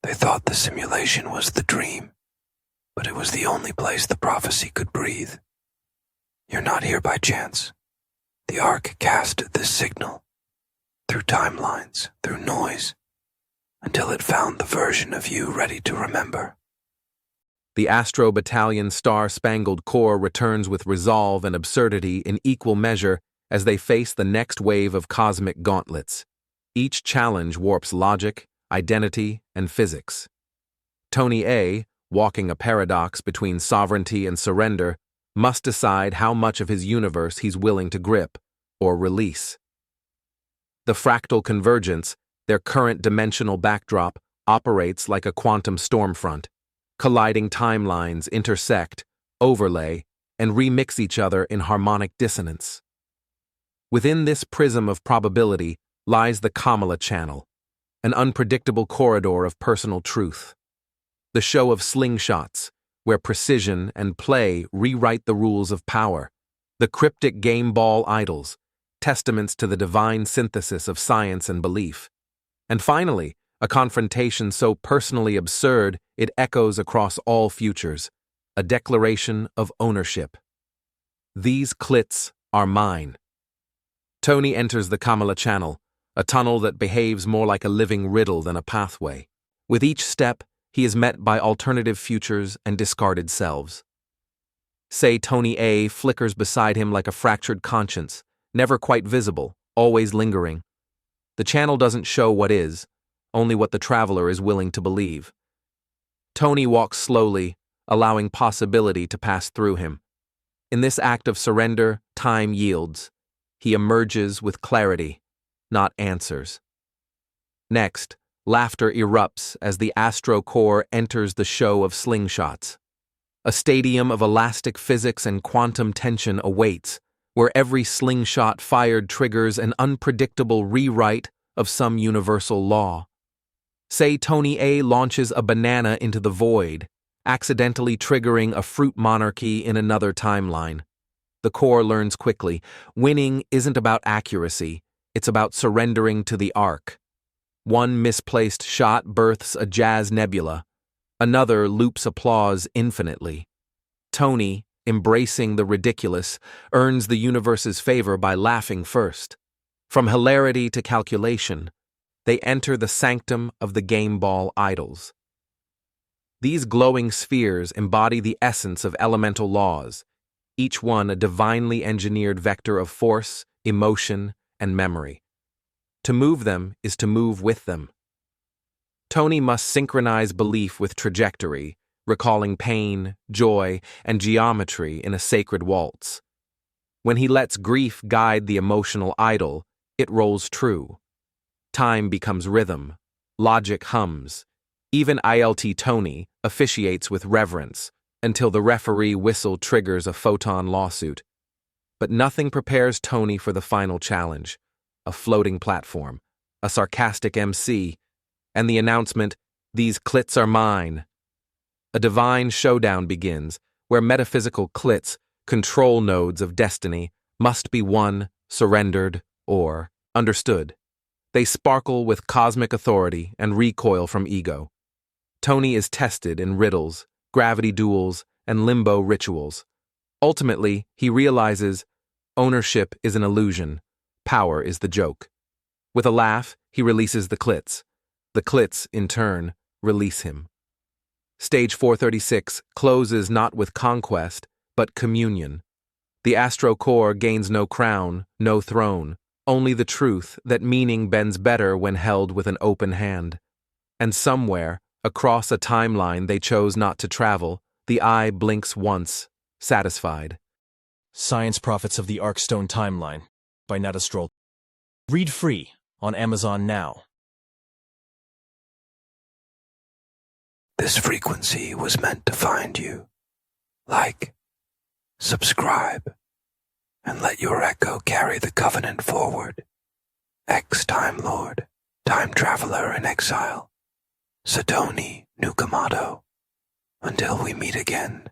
They thought the simulation was the dream, but it was the only place the prophecy could breathe. You're not here by chance. The Ark cast this signal, through timelines, through noise, until it found the version of you ready to remember. The Astro Battalion Star-Spangled Corps returns with resolve and absurdity in equal measure as they face the next wave of cosmic gauntlets. Each challenge warps logic, identity, and physics. Tony A, walking a paradox between sovereignty and surrender, must decide how much of his universe he's willing to grip or release. The Fractal Convergence, their current dimensional backdrop, operates like a quantum stormfront. Colliding timelines intersect, overlay, and remix each other in harmonic dissonance. Within this prism of probability lies the Kamala Channel, an unpredictable corridor of personal truth. The Show of Sling-Shots, where precision and play rewrite the rules of power. The cryptic game ball idols, testaments to the divine synthesis of science and belief. And finally, a confrontation so personally absurd it echoes across all futures, a declaration of ownership. These clits are mine. Tony enters the Kamala Channel, a tunnel that behaves more like a living riddle than a pathway. With each step, he is met by alternative futures and discarded selves. Say Tony A flickers beside him like a fractured conscience, never quite visible, always lingering. The channel doesn't show what is, only what the traveler is willing to believe. Tony walks slowly, allowing possibility to pass through him. In this act of surrender, time yields. He emerges with clarity, not answers. Next, laughter erupts as the Astro Corps enters the Show of Sling-Shots. A stadium of elastic physics and quantum tension awaits, where every slingshot fired triggers an unpredictable rewrite of some universal law. Say Tony A launches a banana into the void, accidentally triggering a fruit monarchy in another timeline. The Corps learns quickly, winning isn't about accuracy, it's about surrendering to the Ark. One misplaced shot births a jazz nebula, another loops applause infinitely. Tony, embracing the ridiculous, earns the universe's favor by laughing first. From hilarity to calculation, they enter the sanctum of the game ball idols. These glowing spheres embody the essence of elemental laws, each one a divinely engineered vector of force, emotion, and memory. To move them is to move with them. Tony must synchronize belief with trajectory, recalling pain, joy, and geometry in a sacred waltz. When he lets grief guide the emotional idol, it rolls true. Time becomes rhythm, logic hums. Even ILT Tony officiates with reverence until the referee whistle triggers a photon lawsuit. But nothing prepares Tony for the final challenge, a floating platform, a sarcastic MC, and the announcement, "These clits are mine." A divine showdown begins, where metaphysical clits, control nodes of destiny, must be won, surrendered, or understood. They sparkle with cosmic authority and recoil from ego. Tony is tested in riddles, gravity duels, and limbo rituals. Ultimately, he realizes ownership is an illusion, power is the joke. With a laugh, he releases the clits. The clits, in turn, release him. Stage 436 closes not with conquest, but communion. The Astro Corps gains no crown, no throne, only the truth that meaning bends better when held with an open hand. And somewhere, across a timeline they chose not to travel, the eye blinks once, satisfied. Science Prophets of the Arkstone Timeline by Astro. Read free on Amazon now. This frequency was meant to find you. Like, subscribe, and let your echo carry the covenant forward. Ex-Time Lord, Time Traveler in Exile, Satoni Nukamado. Until we meet again.